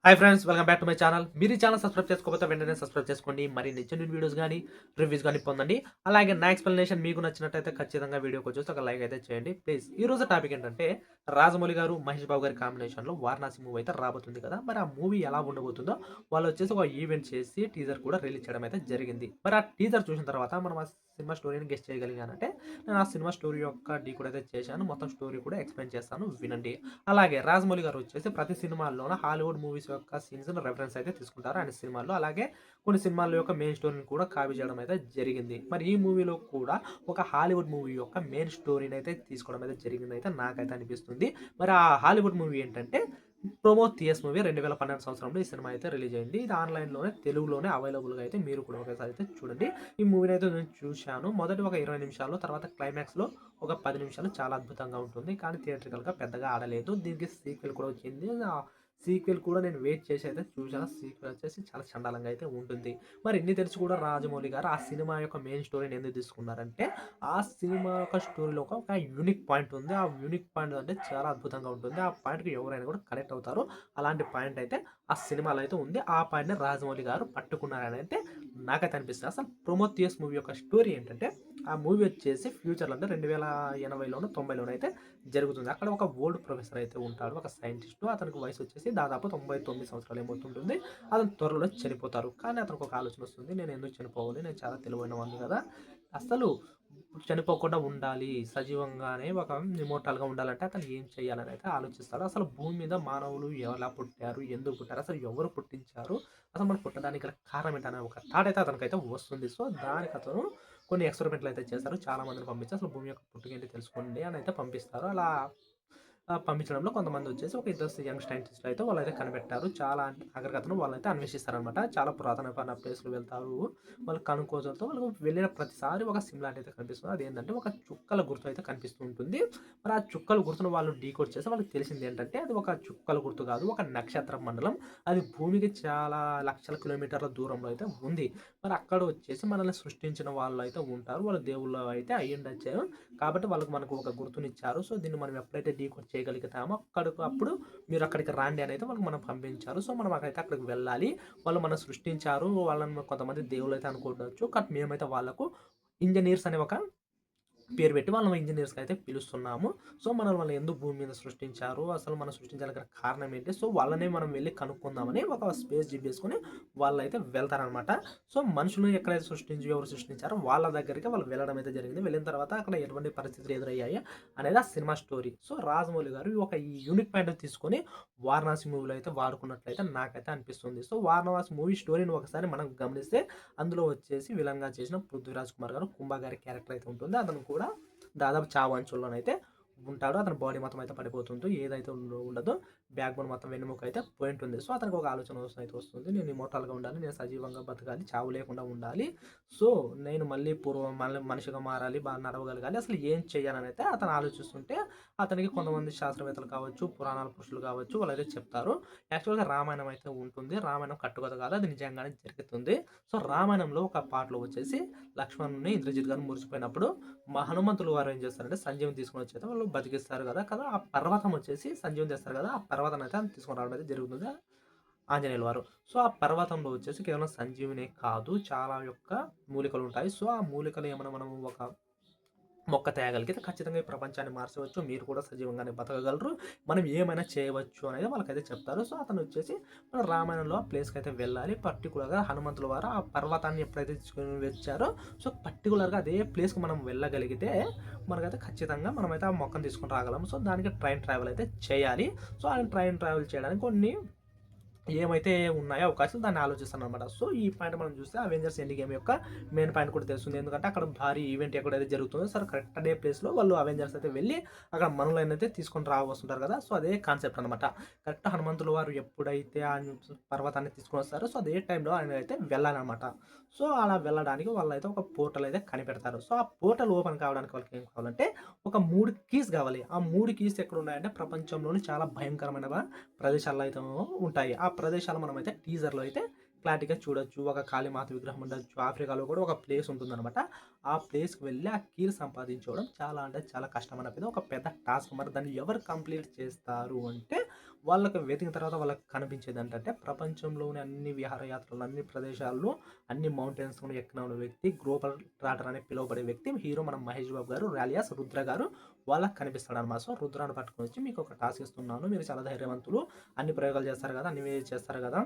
Hi friends, welcome back to my channel. మీరు ఈ channel subscribe చేసుకోకపోతే వెంటనే సబ్స్క్రైబ్ చేసుకోండి. మరి నిత్య వీడియోస్ గానీ, రివ్యూస్ గానీ పొందండి. అలాగే నా ఎక్స్‌ప్లనేషన్ మీకు నచ్చినట్టయితే ఖచ్చితంగా వీడియోకి వచ్చేసి ఒక లైక్ అయితే చేయండి ప్లీజ్. ఈరోజు టాపిక్ ఏంటంటే రాజమౌళి గారు, మహేష్ బాబు గారి కాంబినేషన్‌లో 'వారణాసి' మూవీ అయితే రాబోతుంది కదా! మరి ఆ మూవీ ఎలా ఉండబోతుందో వాళ్ళొచ్చేసి ఒక ఈవెంట్ చేసి టీజర్ కూడా రిలీజ్ చేయడం అయితే జరిగింది. మరి ఆ టీజర్ చూసిన తర్వాత మనం ఆ సినిమా స్టోరీని గెస్ చేయగలిగానంటే నేను ఆ సినిమా స్టోరీ యొక్క డీకోడ్ అయితే చేశాను. మొత్తం స్టోరీ కూడా ఎక్స్‌ప్లెయిన్ చేస్తాను వినండి. అలాగే రాజమౌళి గారు వచ్చేసి ప్రతి సినిమాల్లోన హాలీవుడ్ మూవీస్ యొక్క సీన్స్‌ని రెఫరెన్స్ అయితే తీసుకుంటారు ఆయన సినిమాల్లో. అలాగే కొన్ని సినిమాల యొక్క మెయిన్ స్టోరీని కూడా కాపీ చేయడం అయితే జరిగింది. మరి ఈ మూవీలో కూడా ఒక హాలీవుడ్ మూవీ యొక్క మెయిన్ స్టోరీని అయితే తీసుకోవడం అయితే జరిగిందయితే నాకైతే అనిపిస్తుంది. మరి ఆ హాలీవుడ్ మూవీ ఏంటంటే 'ప్రొమోథియస్' మూవీ 2012 సంవత్సరంలో ఈ సినిమా అయితే రిలీజ్ అయింది. ఇది ఆన్‌లైన్‌లోనే తెలుగులోనే అవైలబుల్‌గా అయితే మీరు కూడా ఒకసారి అయితే చూడండి. ఈ మూవీని అయితే నేను చూశాను. మొదటి ఒక 20 నిమిషాలు, తర్వాత క్లైమాక్స్‌లో ఒక 10 నిమిషాలు చాలా అద్భుతంగా ఉంటుంది. కానీ థియేట్రికల్‌గా పెద్దగా ఆడలేదు. దీనికి సీక్వెల్ కూడా వచ్చింది. సీక్వెల్ కూడా నేను వెయిట్ చేసి అయితే చూసాను. సీక్వెల్ వచ్చేసి చాలా చండాలంగా అయితే ఉంటుంది. మరి ఇన్ని తెలిసి కూడా రాజమౌళి గారు ఆ సినిమా యొక్క మెయిన్ స్టోరీని ఎందుకు తీసుకున్నారంటే, ఆ సినిమా యొక్క స్టోరీలో ఒక యూనిక్ పాయింట్ ఉంది. ఆ యూనిక్ పాయింట్ అంటే చాలా అద్భుతంగా ఉంటుంది. ఆ పాయింట్‌కి ఎవరైనా కూడా కనెక్ట్ అవుతారు. అలాంటి పాయింట్ అయితే ఆ సినిమాలో అయితే ఉంది. ఆ పాయింట్‌ని రాజమౌళి గారు పట్టుకున్నారని అయితే నాకైతే అనిపిస్తుంది. అసలు 'ప్రొమోథియస్' మూవీ యొక్క స్టోరీ ఏంటంటే, ఆ మూవీ వచ్చేసి ఫ్యూచర్‌లో అంటే 2080లోనో, 90లోనో అయితే జరుగుతుంది. అక్కడ ఒక ఓల్డ్ ప్రొఫెసర్ అయితే ఉంటాడు. ఒక సైంటిస్టు. అతనికి వయసు వచ్చేసి దాదాపు 99 సంవత్సరాలు ఏమో ఉంటుంది. అతను త్వరలో చనిపోతారు. కానీ అతనికి ఒక ఆలోచన వస్తుంది. నేను ఎందుకు చనిపోవాలి? నేను చాలా తెలివైన వాడిని కదా! అసలు చనిపోకుండా ఉండాలి. సజీవంగానే ఒక ఇమ్మోర్టల్‌గా ఉండాలంటే అతను ఏం చేయాలని అయితే ఆలోచిస్తాడు. అసలు భూమి మీద మానవులు ఎలా పుట్టారు? ఎందుకు పుట్టారు? అసలు ఎవరు పుట్టించారు? అసలు మనం పుట్టడానికి గల కారణం ఏంటనే ఒక థాట్ అయితే అతనికైతే వస్తుంది. సో, దానికి అతను కొన్ని ఎక్స్‌పెరిమెంట్‌లు అయితే చేస్తారు. చాలా మందిని పంపించి అసలు భూమి యొక్క పుట్టుక ఏంటి తెలుసుకోండి అని అయితే పంపిస్తారు. అలా పంపించడంలో కొంతమందొచ్చేసి ఒక ఇద్దరు యంగ్ సైంటిస్ట్‌లు అయితే వాళ్ళైతే కనిపెట్టారు. చాలా అంటే ఆఖరికి అతను వాళ్ళనైతే అన్వేషిస్తారనమాట. చాలా పురాతనమైన ప్లేస్‌లు వెళ్తారు. వాళ్ళు కనుక్కోవడంతో వాళ్ళు వెళ్ళిన ప్రతిసారి ఒక సిమిలారిటీ అయితే కనిపిస్తుంది. అదేంటంటే ఒక చుక్కల గుర్తు అయితే కనిపిస్తూ ఉంటుంది. మరి ఆ చుక్కల గుర్తును వాళ్ళు డీకోడ్ చేసి వాళ్ళకి తెలిసిందేంటంటే అది ఒక చుక్కల గుర్తు కాదు. ఒక నక్షత్ర మండలం. అది భూమికి చాలా లక్షల కిలోమీటర్ల దూరంలో అయితే ఉంది. మరి అక్కడ వచ్చేసి మనల్ని సృష్టించిన వాళ్ళైతే ఉంటారు. వాళ్ళు దేవుళ్ళు అయితే అయ్యుండొచ్చు. కాబట్టి మనకు ఒక గుర్తునిచ్చారు. సో, దీన్ని మనం ఎప్పుడైతే డీకోడ్ చేయగలుగుతామో అప్పుడు మీరు అక్కడికి రాండి అనైతే వాళ్ళకి మనం పంపించారు. సో, మనం అక్కడికి వెళ్ళాలి. వాళ్ళు మనం సృష్టించారు. వాళ్ళని కొంతమంది దేవుళ్ళైతే అనుకోవచ్చు. బట్ మేమైతే వాళ్ళకు ఇంజినీర్స్ అనే ఒక పేరు పెట్టి వాళ్ళని ఇంజినీర్స్‌గా అయితే పిలుస్తున్నాము. సో, మనల్ని ఎందుకు భూమి మీద సృష్టించారు? అసలు మనం సృష్టించడానికి గల కారణం ఏంటి? సో, వాళ్ళనే మనం వెళ్లి కనుక్కుందామని ఒక స్పేస్ జిప్ ఏసుకొని వాళ్ళైతే వెళ్తారనమాట. సో, మనుషులు ఎక్కడైతే ఎవరు సృష్టించారో వాళ్ళ దగ్గరికి వాళ్ళు వెళ్ళడం అయితే జరిగింది. వెళ్ళిన తర్వాత అక్కడ ఎటువంటి పరిస్థితులు ఎదురయ్యాయి అనేది ఆ సినిమా స్టోరీ. సో, రాజమౌళి గారు ఈ యూనిక్ పాయింట్ తీసుకొని 'వారణాసి' మూవీలో అయితే వాడుకున్నట్లయితే నాకైతే అనిపిస్తుంది. సో, 'వారణాసి' మూవీ స్టోరీని ఒకసారి మనం గమనిస్తే అందులో వచ్చేసి విలన్‌గా చేసిన 'పృథ్వీరాజ్ కుమార్' గారు కుంభ గారి క్యారెక్టర్ అయితే ఉంటుంది. అతను కూడా దాదాపు చావు అంచుల్లోనైతే ఉంటాడు. అతని బాడీ మొత్తం అయితే పడిపోతుంటూ ఏదైతే ఉండదో బ్యాక్ బోన్ మొత్తం వెన్నెముక అయితే పోయుంటుంది. సో, అతనికి ఒక ఆలోచన అయితే వస్తుంది. నేను ఇమ్మోర్టల్‌గా ఉండాలి. నేను సజీవంగా బతకాలి. చావు లేకుండా ఉండాలి. సో, నేను మళ్ళీ మళ్ళీ మనిషిగా మారాలి. బాగా నడవగలగాలి. అసలు ఏం చేయాలనైతే అతను ఆలోచిస్తుంటే అతనికి కొంతమంది శాస్త్రవేత్తలు కావచ్చు, పురాణాల పురుషులు కావచ్చు వాళ్ళైతే చెప్తారు. యాక్చువల్‌గా రామాయణం అయితే ఉంటుంది. రామాయణం కట్టుకథ కాదు. అది నిజంగానే జరుగుతుంది. సో, రామాయణంలో ఒక పాటలో వచ్చేసి లక్ష్మణుడిని ఇంద్రజిత్ గారు మురిసిపోయినప్పుడు హనుమంతులు వారు ఏం చేస్తారంటే సంజీవని తీసుకొనొచ్చైతే వాళ్ళు బతికిస్తారు గదా! ఆ పర్వతం వచ్చేసి సంజీవని తెస్తారు గదా! ఆ పర్వతాన్నయితే తీసుకొని రావడం అయితే జరుగుతుంది ఆంజనేయుల వారు. సో, ఆ పర్వతంలో వచ్చేసి కేవలం సంజీవనే కాదు చాలా యొక్క మూలికలుంటాయి. సో, ఆ మూలికలు ఏమైనా మనం ఒక మొక్క తేగలిగితే ఖచ్చితంగా ఈ ప్రపంచాన్ని మార్చవచ్చు. మీరు కూడా సజీవంగానే బతకగలరు. మనం ఏమైనా చేయవచ్చు అనేది వాళ్ళకైతే చెప్తారు. సో, అతనొచ్చేసి మన రామాయణంలో ఆ ప్లేస్‌కైతే వెళ్ళాలి. పర్టిక్యులర్‌గా హనుమంతుల వారు ఆ పర్వతాన్ని ఎప్పుడైతే తీసుకొని వచ్చారో సో, పర్టిక్యులర్‌గా అదే ప్లేస్‌కి మనం వెళ్ళగలిగితే మనకైతే ఖచ్చితంగా మనమైతే ఆ మొక్కను తీసుకొని రాగలం. సో, దానికి ట్రైన్ ట్రావెల్ అయితే చేయాలి. సో, ఆ ట్రైన్ ట్రావెల్ చేయడానికి కొన్ని ఏమైతే ఉన్నాయో అవకాశాలు దాన్ని ఆలోచిస్తాననమాట. సో, ఈ పాయింట్ మనం చూస్తే 'అవెంజర్స్ ఎండ్ గేమ్' యొక్క మెయిన్ పాయింట్ కూడా తెలుస్తుంది. ఎందుకంటే అక్కడ భారీ ఈవెంట్ ఎక్కడైతే జరుగుతుందో సరే కరెక్ట్ అదే ప్లేస్‌లో వాళ్ళు అవెంజర్స్ అయితే వెళ్లి అక్కడ మనులనైతే తీసుకొని రావస్తుంటారు కదా! సో, అదే కాన్సెప్ట్ అనమాట. కరెక్ట్ హనుమంతుల వారు ఎప్పుడైతే ఆ పర్వతాన్ని తీసుకొనొస్తారో సో, అదే టైంలో ఆయన అయితే వెళ్ళాలనమాట. సో, అలా వెళ్ళడానికి వాళ్ళైతే ఒక పోర్టల్ అయితే కనిపెడతారు. సో, ఆ పోర్టల్ ఓపెన్ కావడానికి వాళ్ళకి ఏం కావాలంటే ఒక 3 కీస్ కావాలి. ఆ 3 కీస్ ఎక్కడున్నాయంటే ప్రపంచంలోని చాలా భయంకరమైన ప్రదేశాల్లో అయితే ఉంటాయి. ఆ ప్రదేశాలు మనమైతే టీజర్‌లో అయితే క్లారిటీగా చూడొచ్చు. ఒక కాళీమాత విగ్రహం ఉండొచ్చు. ఆఫ్రికాలో కూడా ఒక ప్లేస్ ఉంటుందనమాట. ఆ ప్లేస్‌కి వెళ్లి ఆ కీలు సంపాదించుకోవడం చాలా అంటే చాలా కష్టమైన పని. ఒక పెద్ద టాస్క్. మరి దాన్ని ఎవరు కంప్లీట్ చేస్తారు అంటే, వాళ్ళకి వెతికిన తర్వాత వాళ్ళకి కనిపించేదేంటంటే, ప్రపంచంలోని అన్ని విహారయాత్రలు, అన్ని ప్రదేశాల్లో, అన్ని మౌంటైన్స్‌ను ఎక్కిన వ్యక్తి, గ్లోబల్ ట్రాటర్ అని పిలువబడే వ్యక్తి హీరో మన 'మహేష్ బాబు' గారు అలియాస్ రుద్ర గారు వాళ్ళకి కనిపిస్తాడనమాట. సో, రుద్రాని పట్టుకొనొచ్చి మీకొక టాస్క్ ఇస్తున్నాను. మీరు చాలా ధైర్యవంతులు. అన్ని ప్రయోగాలు చేస్తారు గదా! అన్ని చేస్తారు గదా!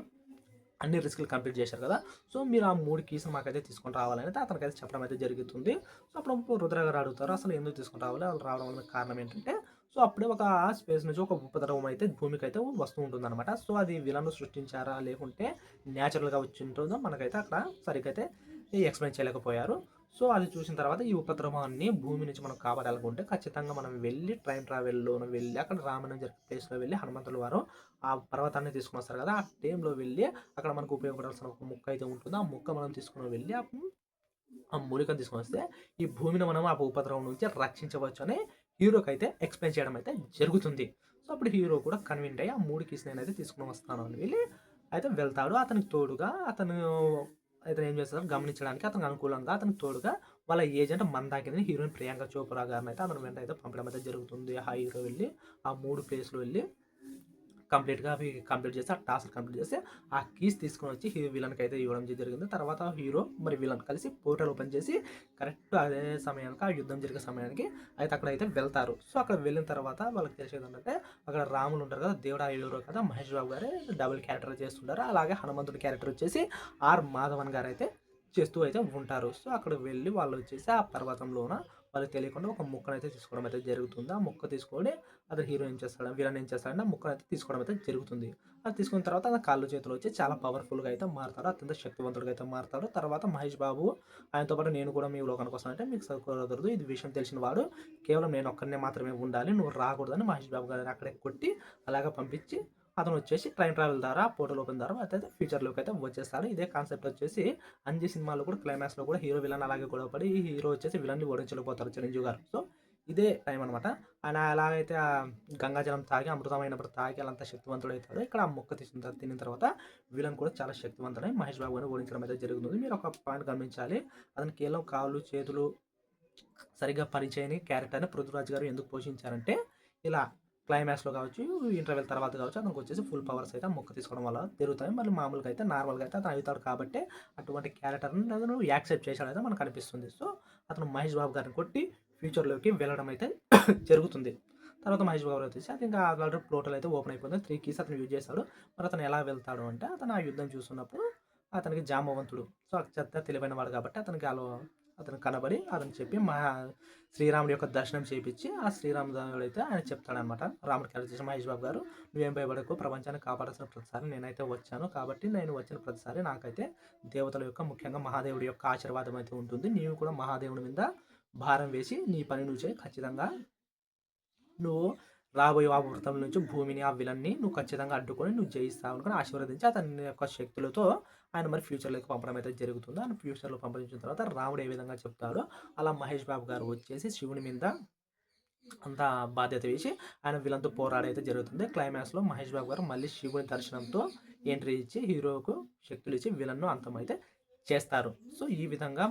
అన్ని రిస్కులు కంప్లీట్ చేశారు కదా! సో, మీరు ఆ 3 కీస్‌ని మాకైతే తీసుకొని రావాలనైతే అతనికైతే చెప్పడం అయితే జరుగుతుంది. సో, అప్పుడు రుద్ర గారు అడుగుతారు. అసలు ఎందుకు తీసుకొని రావాలి? వాళ్ళు రావడం వల్ల కారణం ఏంటంటే, సో, అప్పుడే ఒక స్పేస్ నుంచి ఒక ఉపద్రవం అయితే భూమికైతే వస్తూ ఉంటుందనమాట. సో, అది విలన్లు సృష్టించారా? లేకుంటే నేచురల్‌గా వచ్చుంటుందో మనకైతే అక్కడ సరిగ్గా అయితే ఎక్స్‌ప్లెయిన్ చేయలేకపోయారు. సో, అది చూసిన తర్వాత ఈ ఉపద్రవాన్ని భూమి నుంచి మనం కాపాడాలనుకుంటే ఖచ్చితంగా మనం వెళ్లి టైమ్ ట్రావెల్‌లోను వెళ్లి అక్కడ రామాయణం జరిగే ప్లేస్‌లో వెళ్లి హనుమంతుల వారు ఆ పర్వతాన్ని తీసుకొనొస్తారు కదా! ఆ టైంలో వెళ్లి అక్కడ మనకు ఉపయోగపడాల్సిన ఒక ముక్క అయితే ఉంటుందో, ఆ ముక్క మనం తీసుకొని వెళ్లి ఆ మూలికను తీసుకొనొస్తే ఈ భూమిని మనం ఆ ఉపద్రవం నుంచి రక్షించవచ్చని హీరోకైతే ఎక్స్‌ప్లెయిన్ చేయడం అయితే జరుగుతుంది. సో, అప్పుడు హీరో కూడా కన్విన్స్ అయ్యి ఆ 3 కీస్ నేనైతే తీసుకొని వస్తాను అని వెళ్ళి అయితే వెళ్తాడు. అతనికి తోడుగా అతనేం చేస్తాడు గమనించడానికి అతనికి అనుకూలంగా అతనికి తోడుగా వాళ్ళ ఏజెంట్ మందాకిని హీరోయిన్ ప్రియాంక చోప్రా గారినైతే అతని వెంట అయితే పంపడం అయితే జరుగుతుంది. ఆ హీరో వెళ్లి ఆ 3 ప్లేస్‌లో వెళ్లి కంప్లీట్‌గా అవి కంప్లీట్ చేసి, ఆ టాస్క్ కంప్లీట్ చేసి, ఆ కీస్ తీసుకొనొచ్చి విలన్‌కైతే ఇవ్వడం జరిగింది. తర్వాత హీరో మరి విలన్ కలిసి పోర్టల్ ఓపెన్ చేసి కరెక్ట్ అదే సమయానికి ఆ యుద్ధం జరిగే సమయానికి అయితే అక్కడైతే వెళ్తారు. సో, అక్కడ వెళ్ళిన తర్వాత వాళ్ళకి తెలిసేదేంటంటే అక్కడ రాములు ఉంటారు కదా! దేవుడు ఆ హీరో కదా! మహేష్ బాబు గారే డబుల్ క్యారెక్టర్ చేస్తుంటారు. అలాగే హనుమంతుడి క్యారెక్టర్ వచ్చేసి మాధవన్ గారైతే చేస్తూ అయితే ఉంటారు. సో, అక్కడికి వెళ్ళి వాళ్ళొచ్చేసి ఆ పర్వతంలోన వాళ్ళకి తెలియకుండా ఒక ముక్కనైతే తీసుకోవడం అయితే జరుగుతుంది. ఆ ముక్క తీసుకొని అతను హీరో ఏం చేస్తాడు, విలన్ ఏం చేస్తాడంటే ఆ ముక్కనైతే తీసుకోవడం అయితే జరుగుతుంది. అది తీసుకున్న తర్వాత ఆ కాళ్ళు చేతులు వచ్చి చాలా పవర్‌ఫుల్‌గా అయితే మారతాడు. అత్యంత శక్తివంతుడిగా అయితే మారతాడు. తర్వాత మహేష్ బాబు ఆయనతో పాటు నేను కూడా మీ లోకానికి వస్తానంటే మీకు కుదరదు. ఇది విషయం తెలిసిన వాడు కేవలం నేను ఒక్కడినే మాత్రమే ఉండాలి. నువ్వు రాకూడదని మహేష్ బాబు గారిని అక్కడే కొట్టి అలాగా పంపించి అతను వచ్చేసి టైమ్ ట్రావెల్ ద్వారా పోర్టల్ ఓపెన్ ద్వారా అయితే ఫ్యూచర్‌లోకి అయితే వచ్చేస్తాడు. ఇదే కాన్సెప్ట్ వచ్చేసి 'అంజి' సినిమాలో కూడా క్లైమాక్స్‌లో కూడా హీరో, విలన్ అలాగే గొడవపడి హీరో వచ్చేసి విలన్‌ని ఓడించలేకపోతారు చిరంజీవి గారు. సో, ఇదే టైం అనమాట. ఆయన ఎలాగైతే గంగాజలం తాగి అమృతమైనప్పుడు తాగి ఆళ్ళంత శక్తివంతుడైతాడో, ఇక్కడ ఆ మొక్క తినిన తర్వాత విలన్ కూడా చాలా శక్తివంతుడై మహేష్ బాబు గారిని ఓడించడం అయితే జరుగుతుంది. మీరు ఒక పాయింట్ గమనించాలి. అతను కేవలం కాళ్ళు, చేతులు సరిగ్గా పనిచేయని క్యారెక్టర్‌ని 'పృథ్వీరాజ్' గారు ఎందుకు పోషించారంటే, ఇలా క్లైమాక్స్‌లో కావచ్చు, ఇంటర్వెల్ తర్వాత కావచ్చు, అతనికొచ్చేసి ఫుల్ పవర్స్ అయితే ఆ మొక్క తీసుకోవడం వల్ల జరుగుతాయి. మళ్ళీ మామూలుగా అయితే నార్మల్‌గా అయితే అతను అవుతాడు కాబట్టే, అటువంటి క్యారెక్టర్‌ని అతను యాక్సెప్ట్ చేశాడయితే మనకు అనిపిస్తుంది. సో, అతను మహేష్ బాబు గారిని కొట్టి ఫ్యూచర్‌లోకి వెళ్ళడం అయితే జరుగుతుంది. తర్వాత మహేష్ బాబు వచ్చేసి అది ఇంకా ఆల్రెడీ పోర్టల్ అయితే ఓపెన్ అయిపోయింది. 3 కీస్ అతను యూజ్ చేస్తాడు. మరి అతను ఎలా వెళ్తాడు అంటే, అతను ఆ యుద్ధం చూస్తున్నప్పుడు అతనికి జాంబవంతుడు. సో, చెత్త తెలివైన వాడు కాబట్టి అతను కనబడి అతనికి చెప్పి శ్రీరాముడి యొక్క దర్శనం చేపిచ్చి, ఆ శ్రీరాముడైతే ఆయన చెప్తాడనమాట. రాముడి క్యారెక్టర్ చేసిన మహేష్ బాబు గారు, "నువ్వేం భయపడకు. ప్రపంచాన్ని కాపాడాల్సిన ప్రతిసారి నేనైతే వచ్చాను. కాబట్టి నేను వచ్చిన ప్రతిసారి నాకైతే దేవతల యొక్క ముఖ్యంగా మహాదేవుడి యొక్క ఆశీర్వాదం అయితే ఉంటుంది. నీవు కూడా మహాదేవుడి మీద భారం వేసి నీ పని నువ్వు చేయి. ఖచ్చితంగా నువ్వు రాబోయే ఆ వృతం నుంచి భూమిని, ఆ విలన్ని నువ్వు ఖచ్చితంగా అడ్డుకొని నువ్వు జయిస్తావు" అనుకోని ఆశీర్వదించి అతని యొక్క శక్తులతో ఆయన మరి ఫ్యూచర్‌లోకి పంపడం అయితే జరుగుతుంది. ఆయన ఫ్యూచర్‌లో పంపించిన తర్వాత రాముడు ఏ విధంగా చెప్తాడో, అలా మహేష్ బాబు గారు వచ్చేసి శివుని మీద అంతా బాధ్యత వేసి ఆయన విలన్‌తో పోరాడైతే జరుగుతుంది. క్లైమాక్స్‌లో మహేష్ బాబు గారు మళ్ళీ శివుని దర్శనంతో ఎంట్రీ ఇచ్చి హీరోకు శక్తులిచ్చి విలన్‌ను అంతమైతే చేస్తారు. సో, ఈ విధంగా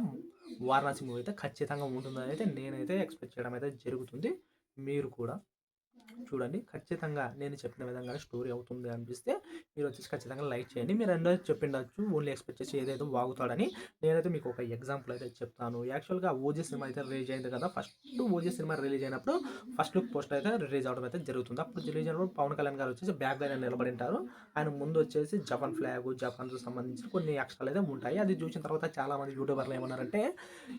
'వారణాసి' మూవీ అయితే ఖచ్చితంగా ఉంటుందని అయితే నేనైతే ఎక్స్‌పెక్ట్ చేయడం అయితే జరుగుతుంది. మీరు కూడా చూడండి. ఖచ్చితంగా నేను చెప్పిన విధంగానే స్టోరీ అవుతుంది అనిపిస్తే మీరొచ్చేసి ఖచ్చితంగా లైక్ చేయండి. మీరు రెండోది చెప్పిండొచ్చు ఓన్లీ ఎక్స్‌పెక్ట్ చేసి ఏదేదో వాగుతాడని. నేనైతే మీకు ఒక ఎగ్జాంపుల్ అయితే చెప్తాను. యాక్చువల్‌గా 'ఓజీ' సినిమా అయితే రిలీజ్ అయింది కదా! ఫస్ట్ 'ఓజీ' సినిమా రిలీజ్ అయినప్పుడు ఫస్ట్ లుక్ పోస్టర్ అయితే రిలీజ్ అవ్వడం అయితే జరుగుతుంది. అప్పుడు రిలీజ్ అయినప్పుడు పవన్ కళ్యాణ్ గారు వచ్చేసి బ్యాక్ లైన్‌లో నిలబడింటారు. ఆయన ముందు వచ్చేసి జపాన్ ఫ్లాగ్, జపాన్‌కి సంబంధించిన కొన్ని అక్షరాలు అయితే ఉంటాయి. అది చూసిన తర్వాత చాలామంది యూట్యూబర్లు ఏమన్నారంటే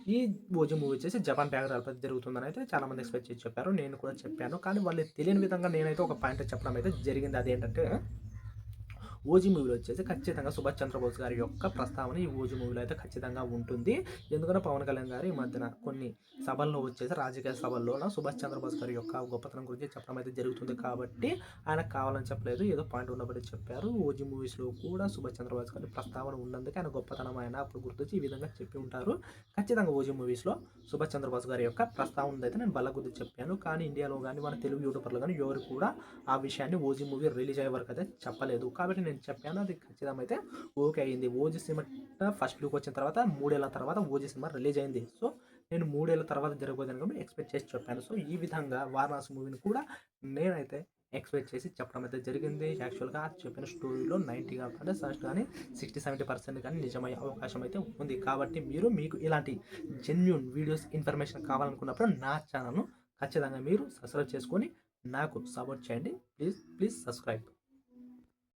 ఈ 'ఓజీ' మూవీ వచ్చేసి జపాన్ బ్యాక్‌డ్రాప్‌లో జరుగుతుందని అయితే చాలామంది ఎక్స్‌పెక్ట్ చేసి చెప్పారు. నేను కూడా చెప్పాను. కానీ వాళ్ళు తెలియని విధంగా నేనైతే ఒక పాయింట్ చెప్పడం అయితే జరిగింది. అదేంటంటే 'ఓజీ' మూవీలో వచ్చేసి ఖచ్చితంగా 'సుభాష్ చంద్రబోస్' గారి యొక్క ప్రస్తావన ఈ 'ఓజీ' మూవీలో అయితే ఖచ్చితంగా ఉంటుంది. ఎందుకంటే పవన్ కళ్యాణ్ గారు ఈ మధ్యన కొన్ని సభల్లో వచ్చేసి రాజకీయ సభల్లోన 'సుభాష్ చంద్రబోస్' గారి యొక్క గొప్పతనం గురించి చెప్పడం అయితే జరుగుతుంది కాబట్టి ఆయనకు కావాలని చెప్పలేదు. ఏదో పాయింట్ ఉన్నబట్టి చెప్పారు. 'ఓజీ' మూవీస్‌లో కూడా 'సుభాష్ చంద్రబోస్' గారి ప్రస్తావన ఉన్నందుకు ఆయన గొప్పతనం ఆయన అప్పుడు గుర్తొచ్చి ఈ విధంగా చెప్పి ఉంటారు. ఖచ్చితంగా 'ఓజీ' మూవీస్‌లో 'సుభాష్ చంద్రబోస్' గారి యొక్క ప్రస్తావన ఉందయితే నేను బల్లగుద్ది చెప్పాను. కానీ ఇండియాలో గాని మన తెలుగు యూట్యూబర్లు గాని ఎవరు కూడా ఆ విషయాన్ని 'ఓజీ' మూవీ రిలీజ్ అయ్యే వరకు అయితే చెప్పలేదు. కాబట్టి నేను చెప్పాను అది ఖచ్చితంగా అయితే ఓకే అయింది. 'ఓజీ' సినిమా ఫస్ట్ లుక్ వచ్చిన తర్వాత 3 ఏళ్ల తర్వాత 'ఓజీ' సినిమా రిలీజ్ అయింది. సో, నేను 3 ఏళ్ల తర్వాత జరగబోయేదని కూడా ఎక్స్‌పెక్ట్ చేసి చెప్పాను. సో, ఈ విధంగా 'వారణాసి' మూవీని కూడా నేనైతే ఎక్స్‌పెక్ట్ చేసి చెప్పడం అయితే జరిగింది. యాక్చువల్‌గా చెప్పిన స్టోరీలో 90 కాకుండా ఫస్ట్ కానీ 60, 70% కానీ నిజమయ్యే అవకాశం అయితే ఉంది. కాబట్టి మీకు ఇలాంటి జెన్యూన్ వీడియోస్, ఇన్ఫర్మేషన్ కావాలనుకున్నప్పుడు నా ఛానల్‌ను ఖచ్చితంగా మీరు సబ్స్క్రైబ్ చేసుకొని నాకు సపోర్ట్ చేయండి. Please subscribe.